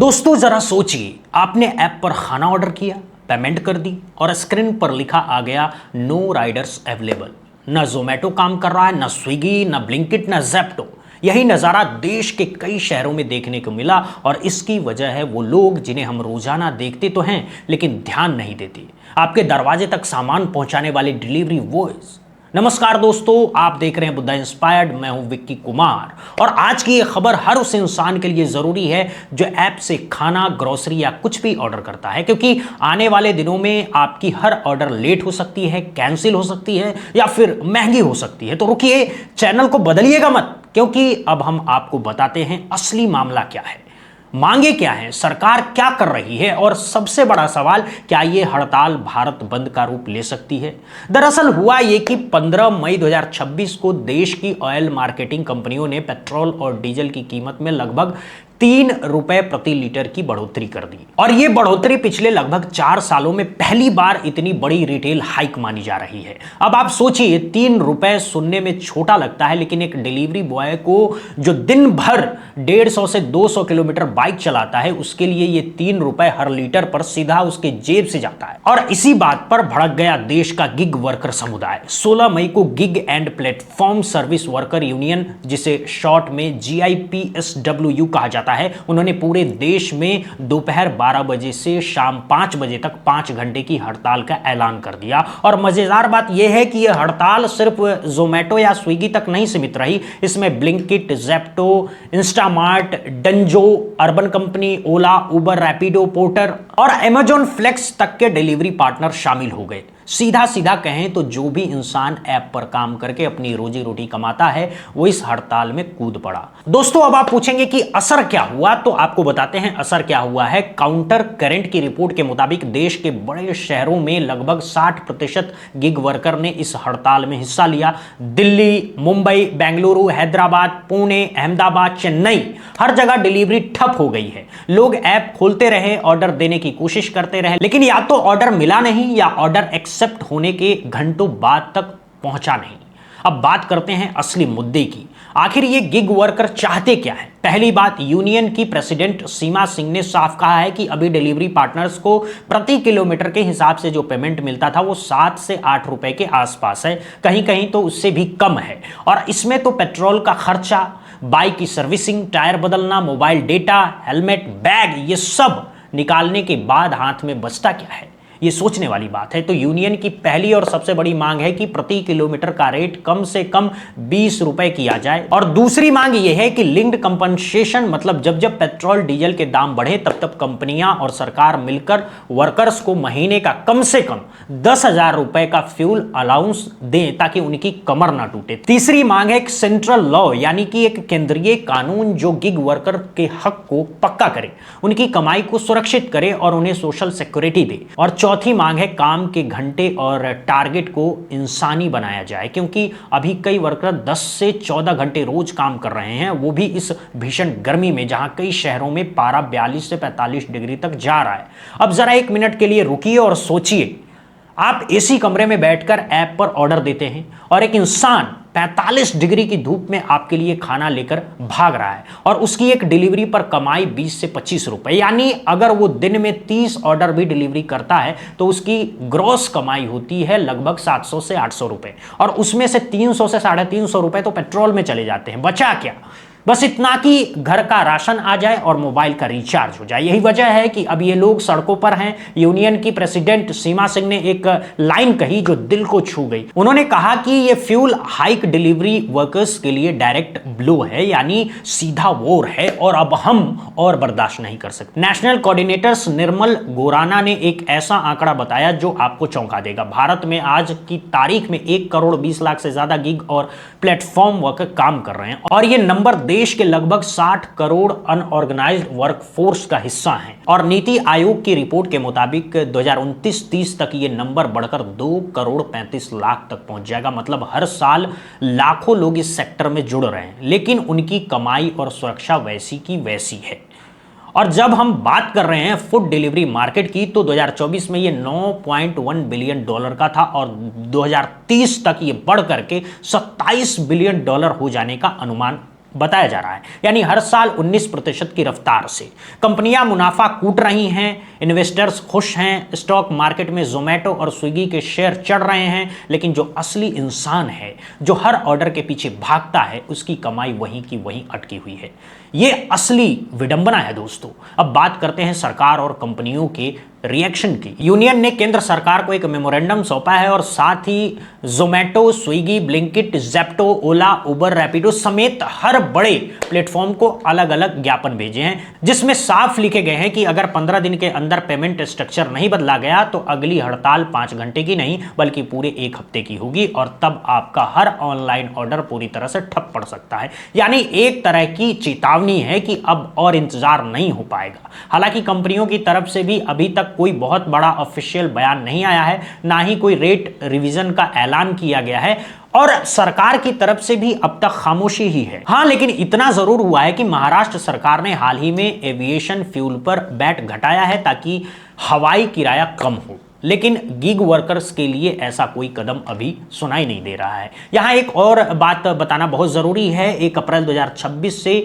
दोस्तों जरा सोचिए, आपने ऐप पर खाना ऑर्डर किया, पेमेंट कर दी और स्क्रीन पर लिखा आ गया नो राइडर्स अवेलेबल। ना जोमेटो काम कर रहा है, ना स्विगी, ना ब्लिंकिट, ना जेप्टो। यही नज़ारा देश के कई शहरों में देखने को मिला और इसकी वजह है वो लोग जिन्हें हम रोजाना देखते तो हैं लेकिन ध्यान नहीं देते, आपके दरवाजे तक सामान पहुंचाने वाले डिलीवरी बॉयज। नमस्कार दोस्तों, आप देख रहे हैं बुद्धा इंस्पायर्ड। मैं हूं विक्की कुमार और आज की ये खबर हर उस इंसान के लिए जरूरी है जो ऐप से खाना, ग्रोसरी या कुछ भी ऑर्डर करता है, क्योंकि आने वाले दिनों में आपकी हर ऑर्डर लेट हो सकती है, कैंसिल हो सकती है या फिर महंगी हो सकती है। तो रुकिए, चैनल को बदलिएगा मत, क्योंकि अब हम आपको बताते हैं असली मामला क्या है, मांगे क्या है, सरकार क्या कर रही है और सबसे बड़ा सवाल, क्या ये हड़ताल भारत बंद का रूप ले सकती है। दरअसल हुआ ये कि 15 मई 2026 को देश की ऑयल मार्केटिंग कंपनियों ने पेट्रोल और डीजल की कीमत में लगभग 3 रुपए प्रति लीटर की बढ़ोतरी कर दी और ये बढ़ोतरी पिछले लगभग 4 सालों में पहली बार इतनी बड़ी रिटेल हाइक मानी जा रही है। अब आप सोचिए, 3 रुपए सुनने में छोटा लगता है, लेकिन एक डिलीवरी बॉय को जो दिन भर 150 से 200 किलोमीटर बाइक चलाता है, उसके लिए ये 3 रुपए हर लीटर पर सीधा उसके जेब से जाता है। और इसी बात पर भड़क गया देश का गिग वर्कर समुदाय। 16 मई को gig and platform service worker union, जिसे शॉर्ट में GIPSW कहा जाता है, उन्होंने पूरे देश में दोपहर 12 बजे से शाम 5 बजे तक 5 घंटे की हड़ताल का ऐलान कर दिया। और मजेदार बात यह है कि यह हड़ताल सिर्फ जोमेटो या स्विगी तक नहीं सीमित रही, इसमें Blinkit, Zepto, Instamart, Dunzo, Urban Company, Ola, Uber, Rapido, Porter और अमेजॉन फ्लेक्स तक के डिलीवरी पार्टनर शामिल हो गए। सीधा सीधा कहें तो जो भी इंसान ऐप पर काम करके अपनी रोजी रोटी कमाता है, वो इस हड़ताल में कूद पड़ा। दोस्तों, अब आप पूछेंगे कि असर क्या हुआ, तो आपको बताते हैं असर क्या हुआ है। काउंटर करंट की रिपोर्ट के मुताबिक देश के बड़े शहरों में लगभग 60% गिग वर्कर ने इस हड़ताल में हिस्सा लिया। दिल्ली, मुंबई, बेंगलुरु, हैदराबाद, पुणे, अहमदाबाद, चेन्नई, हर जगह डिलीवरी ठप हो गई है। लोग ऐप खोलते रहे, ऑर्डर देने की कोशिश करते रहे, लेकिन या तो ऑर्डर मिला नहीं या ऑर्डर एक्सेप्ट होने के घंटों बाद तक पहुंचा नहीं। अब बात करते हैं असली मुद्दे की, आखिर ये गिग वर्कर चाहते क्या है। पहली बात, यूनियन की प्रेसिडेंट सीमा सिंह ने साफ कहा है कि अभी डिलीवरी पार्टनर्स को प्रति किलोमीटर के हिसाब से जो पेमेंट मिलता था वो 7 से 8 रुपए के आसपास है, कहीं कहीं तो उससे भी कम है। और इसमें तो पेट्रोल का खर्चा, बाइक की सर्विसिंग, टायर बदलना, मोबाइल डेटा, हेलमेट, बैग, ये सब निकालने के बाद हाथ में बचता क्या है, ये सोचने वाली बात है। तो यूनियन की पहली और सबसे बड़ी मांग है कि प्रति किलोमीटर का रेट कम से कम 20 रुपए किया जाए। और दूसरी मांग यह है कि लिंक्ड कंपनसेशन, मतलब जब जब पेट्रोल डीजल के दाम बढ़े तब तब कंपनियां और सरकार मिलकर वर्कर्स को महीने का कम से कम 10,000 रुपए का फ्यूल अलाउंस दें ताकि उनकी कमर ना टूटे। तीसरी मांग है एक सेंट्रल लॉ, यानी कि एक केंद्रीय कानून जो गिग वर्कर के हक को पक्का करे, उनकी कमाई को सुरक्षित करे और उन्हें सोशल सिक्योरिटी दे। और चौथी मांग है काम के घंटे और टारगेट को इंसानी बनाया जाए, क्योंकि अभी कई वर्कर 10 से 14 घंटे रोज काम कर रहे हैं, वो भी इस भीषण गर्मी में, जहां कई शहरों में पारा 42 से 45 डिग्री तक जा रहा है। अब जरा 1 मिनट के लिए रुकिए और सोचिए, आप एसी कमरे में बैठकर ऐप पर ऑर्डर देते हैं और एक इंसान 45 डिग्री की धूप में आपके लिए खाना लेकर भाग रहा है और उसकी एक डिलीवरी पर कमाई 20 से 25 रुपए, यानी अगर वो दिन में 30 ऑर्डर भी डिलीवरी करता है तो उसकी ग्रॉस कमाई होती है लगभग 700 से 800 रुपए और उसमें से 300 से 350 रुपए तो पेट्रोल में चले जाते हैं। बचा क्या? बस इतना कि घर का राशन आ जाए और मोबाइल का रिचार्ज हो जाए। यही वजह है कि अब ये लोग सड़कों पर हैं। यूनियन की प्रेसिडेंट सीमा सिंह ने एक लाइन कही जो दिल को छू गई। उन्होंने कहा कि ये फ्यूल हाइक डिलीवरी वर्कर्स के लिए डायरेक्ट ब्लो है, यानी सीधा वॉर है और अब हम और बर्दाश्त नहीं कर सकते। नेशनल कोऑर्डिनेटर्स निर्मल गोराना ने एक ऐसा आंकड़ा बताया जो आपको चौंका देगा। भारत में आज की तारीख में 1 करोड़ 20 लाख से ज्यादा गिग और प्लेटफॉर्म वर्कर काम कर रहे हैं और ये नंबर देश के लगभग 60 करोड़ अनऑर्गेनाइज्ड वर्कफोर्स का हिस्सा है। और नीति आयोग की रिपोर्ट के मुताबिक 2029-30 तक ये नंबर बढ़कर 2 करोड़ 35 लाख तक पहुंच जाएगा। मतलब हर साल लाखों लोग इस सेक्टर में जुड़ रहे हैं, लेकिन उनकी कमाई और सुरक्षा वैसी की वैसी है। और जब हम बात कर रहे हैं फूड डिलीवरी मार्केट की, तो 2024 में ये 9.1 बिलियन डॉलर का था और 2030 तक ये बढ़ करके 27 बिलियन डॉलर हो जाने का अनुमान बताया जा रहा है, यानी हर साल 19% की रफ्तार से। कंपनियां मुनाफा कूट रही हैं, इन्वेस्टर्स खुश हैं, स्टॉक मार्केट में जोमेटो और स्विगी के शेयर चढ़ रहे हैं, लेकिन जो असली इंसान है, जो हर ऑर्डर के पीछे भागता है, उसकी कमाई वहीं की वहीं अटकी हुई है। ये असली विडंबना है दोस्तों। अब बात करते हैं सरकार और कंपनियों के रिएक्शन की। यूनियन ने केंद्र सरकार को एक मेमोरेंडम सौंपा है और साथ ही जोमेटो, स्विगी, ब्लिंकिट, जेप्टो, ओला, उबर, रैपिडो समेत हर बड़े प्लेटफॉर्म को अलग अलग ज्ञापन भेजे हैं, जिसमें साफ लिखे गए हैं कि अगर 15 दिन के अंदर पेमेंट स्ट्रक्चर नहीं बदला गया तो अगली हड़ताल 5 घंटे की नहीं बल्कि पूरे 1 हफ्ते की होगी और तब आपका हर ऑनलाइन ऑर्डर पूरी तरह से ठप पड़ सकता है। यानी एक तरह की चेतावनी है कि अब और इंतजार नहीं हो पाएगा। हालांकि कंपनियों की तरफ से भी अभी तक कोई बहुत बड़ा ऑफिशियल बयान नहीं आया है, ना ही कोई रेट रिवीजन का ऐलान किया गया है और सरकार की तरफ से भी अब तक खामोशी ही है। हां, लेकिन इतना जरूर हुआ है कि महाराष्ट्र सरकार ने हाल ही में एविएशन फ्यूल पर वैट घटाया है ताकि हवाई किराया कम हो, लेकिन गिग वर्कर्स के लिए ऐसा कोई कदम अभी सुनाई नहीं दे रहा है। यहां एक और बात बताना बहुत जरूरी है। 1 अप्रैल 2026 से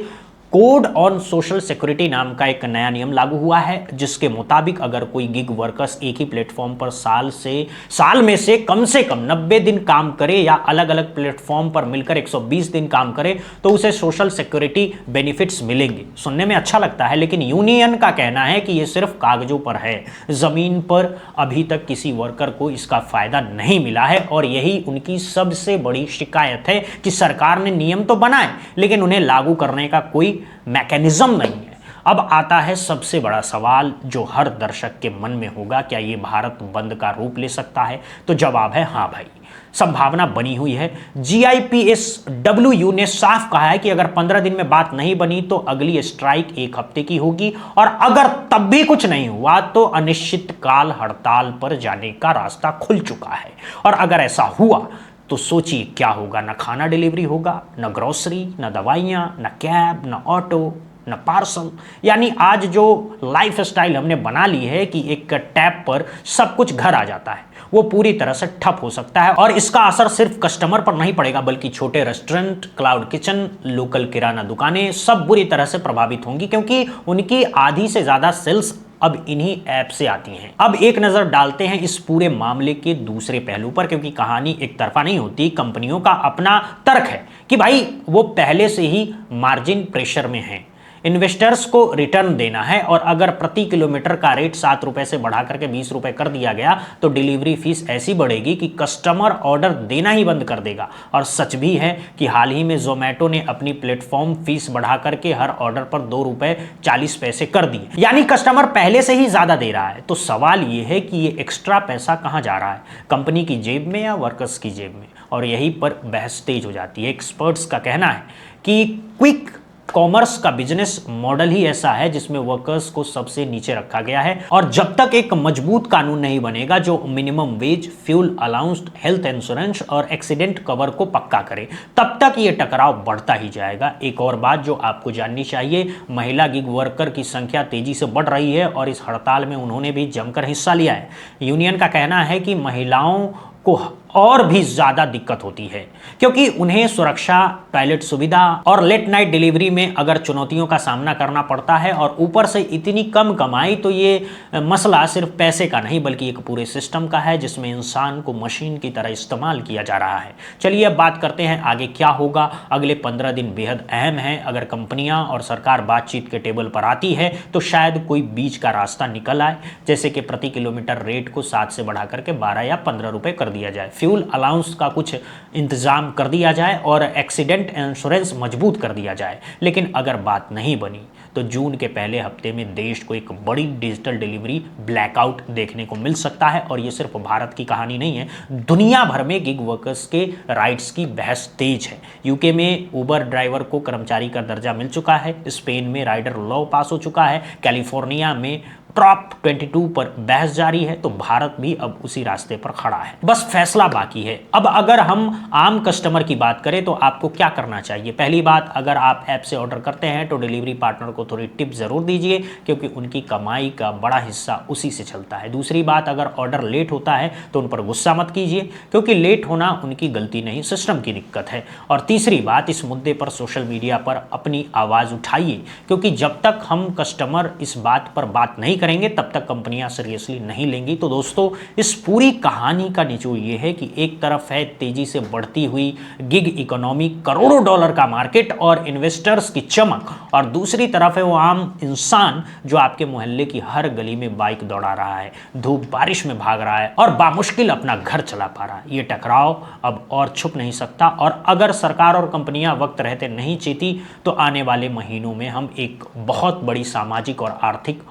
कोड ऑन सोशल सिक्योरिटी नाम का एक नया नियम लागू हुआ है, जिसके मुताबिक अगर कोई गिग वर्कर्स एक ही प्लेटफॉर्म पर साल में से कम 90 दिन काम करे या अलग अलग प्लेटफॉर्म पर मिलकर 120 दिन काम करे तो उसे सोशल सिक्योरिटी बेनिफिट्स मिलेंगे। सुनने में अच्छा लगता है, लेकिन यूनियन का कहना है कि यह सिर्फ कागजों पर है, जमीन पर अभी तक किसी वर्कर को इसका फायदा नहीं मिला है और यही उनकी सबसे बड़ी शिकायत है कि सरकार ने नियम तो बनाए लेकिन उन्हें लागू करने का कोई मैकेनिज्म नहीं है। अब आता है सबसे बड़ा सवाल जो हर दर्शक के मन में होगा, क्या यह भारत बंद का रूप ले सकता है? तो जवाब है हां भाई, संभावना बनी हुई है। GIPSWU ने साफ कहा है कि अगर 15 दिन में बात नहीं बनी तो अगली स्ट्राइक 1 हफ्ते की होगी और अगर तब भी कुछ नहीं हुआ तो अनिश्चितकाल हड़ताल पर जाने का रास्ता खुल चुका है। और अगर ऐसा हुआ तो सोचिए क्या होगा, ना खाना डिलीवरी होगा, ना ग्रोसरी, ना दवाइयाँ, ना कैब, ना ऑटो, ना पार्सल। यानी आज जो लाइफ स्टाइल हमने बना ली है कि एक टैप पर सब कुछ घर आ जाता है, वो पूरी तरह से ठप हो सकता है और इसका असर सिर्फ कस्टमर पर नहीं पड़ेगा बल्कि छोटे रेस्टोरेंट, क्लाउड किचन, लोकल किराना दुकानें सब बुरी तरह से प्रभावित होंगी, क्योंकि उनकी आधी से ज्यादा सेल्स अब इन्हीं ऐप से आती हैं। अब एक नजर डालते हैं इस पूरे मामले के दूसरे पहलू पर, क्योंकि कहानी एक तरफा नहीं होती। कंपनियों का अपना तर्क है कि भाई वो पहले से ही मार्जिन प्रेशर में है, इन्वेस्टर्स को रिटर्न देना है और अगर प्रति किलोमीटर का रेट 7 रुपए से बढ़ा करके 20 रुपए कर दिया गया तो डिलीवरी फीस ऐसी बढ़ेगी कि कस्टमर ऑर्डर देना ही बंद कर देगा। और सच भी है कि हाल ही में जोमेटो ने अपनी प्लेटफॉर्म फीस बढ़ा करके हर ऑर्डर पर 2 रुपए 40 पैसे कर दिए, यानी कस्टमर पहले से ही ज्यादा दे रहा है। तो सवाल यह है कि ये एक्स्ट्रा पैसा कहां जा रहा है, कंपनी की जेब में या वर्कर्स की जेब में? और यहीं पर बहस तेज हो जाती है। एक्सपर्ट्स का कहना है कि क्विक कॉमर्स का बिजनेस मॉडल ही ऐसा है जिसमें वर्कर्स को सबसे नीचे रखा गया है और जब तक एक मजबूत कानून नहीं बनेगा जो minimum wage, fuel allowance, health insurance और एक्सीडेंट कवर को पक्का करे, तब तक ये टकराव बढ़ता ही जाएगा। एक और बात जो आपको जाननी चाहिए, महिला गिग वर्कर की संख्या तेजी से बढ़ रही है और इस हड़ताल में उन्होंने भी जमकर हिस्सा लिया है। यूनियन का कहना है कि महिलाओं को और भी ज्यादा दिक्कत होती है क्योंकि उन्हें सुरक्षा, टॉयलेट सुविधा और लेट नाइट डिलीवरी में अगर चुनौतियों का सामना करना पड़ता है और ऊपर से इतनी कम कमाई, तो ये मसला सिर्फ पैसे का नहीं बल्कि एक पूरे सिस्टम का है जिसमें इंसान को मशीन की तरह इस्तेमाल किया जा रहा है। चलिए अब बात करते हैं आगे क्या होगा। अगले 15 दिन बेहद अहम है। अगर कंपनियां और सरकार बातचीत के टेबल पर आती है तो शायद कोई बीच का रास्ता निकल आए, जैसे कि प्रति किलोमीटर रेट को 7 से बढ़ा करके 12 या 15 रुपए कर दिया जाए, फ्यूल अलाउंस का कुछ इंतजाम कर दिया जाए और एक्सीडेंट इंश्योरेंस मजबूत कर दिया जाए। लेकिन अगर बात नहीं बनी तो जून के पहले हफ्ते में देश को एक बड़ी डिजिटल डिलीवरी ब्लैकआउट देखने को मिल सकता है। और ये सिर्फ भारत की कहानी नहीं है, दुनिया भर में गिग वर्कर्स के राइट्स की बहस तेज है। यूके में उबर ड्राइवर को कर्मचारी का दर्जा मिल चुका है, स्पेन में राइडर लॉ पास हो चुका है, कैलिफोर्निया में टॉप 22 पर बहस जारी है, तो भारत भी अब उसी रास्ते पर खड़ा है, बस फैसला बाकी है। अब अगर हम आम कस्टमर की बात करें तो आपको क्या करना चाहिए? पहली बात, अगर आप ऐप से ऑर्डर करते हैं तो डिलीवरी पार्टनर को थोड़ी टिप जरूर दीजिए, क्योंकि उनकी कमाई का बड़ा हिस्सा उसी से चलता है। दूसरी बात, अगर ऑर्डर लेट होता है तो उन पर गुस्सा मत कीजिए, क्योंकि लेट होना उनकी गलती नहीं, सिस्टम की दिक्कत है। और तीसरी बात, इस मुद्दे पर सोशल मीडिया पर अपनी आवाज़ उठाइए, क्योंकि जब तक हम कस्टमर इस बात पर बात नहीं करेंगे तब तक कंपनियां सीरियसली नहीं लेंगी। तो दोस्तों, इस पूरी कहानी का निचोड़ ये है कि एक तरफ है तेजी से बढ़ती हुई गिग इकोनॉमी, करोड़ों डॉलर का मार्केट और इन्वेस्टर्स की चमक, और दूसरी तरफ है वो आम इंसान जो आपके मोहल्ले की हर गली में बाइक दौड़ा रहा है, धूप बारिश में भाग रहा है और बामुश्किल अपना घर चला पा रहा है। ये टकराव अब और छुप नहीं सकता, और अगर सरकार और कंपनियां वक्त रहते नहीं चेती तो आने वाले महीनों में हम एक बहुत बड़ी सामाजिक और आर्थिक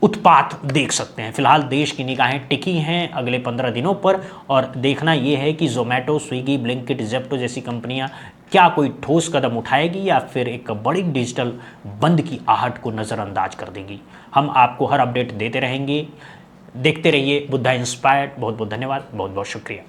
उत्पात देख सकते हैं। फिलहाल देश की निगाहें टिकी हैं अगले 15 दिनों पर, और देखना यह है कि जोमेटो, स्विगी, ब्लिंकिट, जेप्टो जैसी कंपनियां क्या कोई ठोस कदम उठाएगी या फिर एक बड़ी डिजिटल बंद की आहट को नज़रअंदाज कर देगी। हम आपको हर अपडेट देते रहेंगे, देखते रहिए बुद्धा इंस्पायर्ड। बहुत बहुत धन्यवाद, बहुत बहुत शुक्रिया।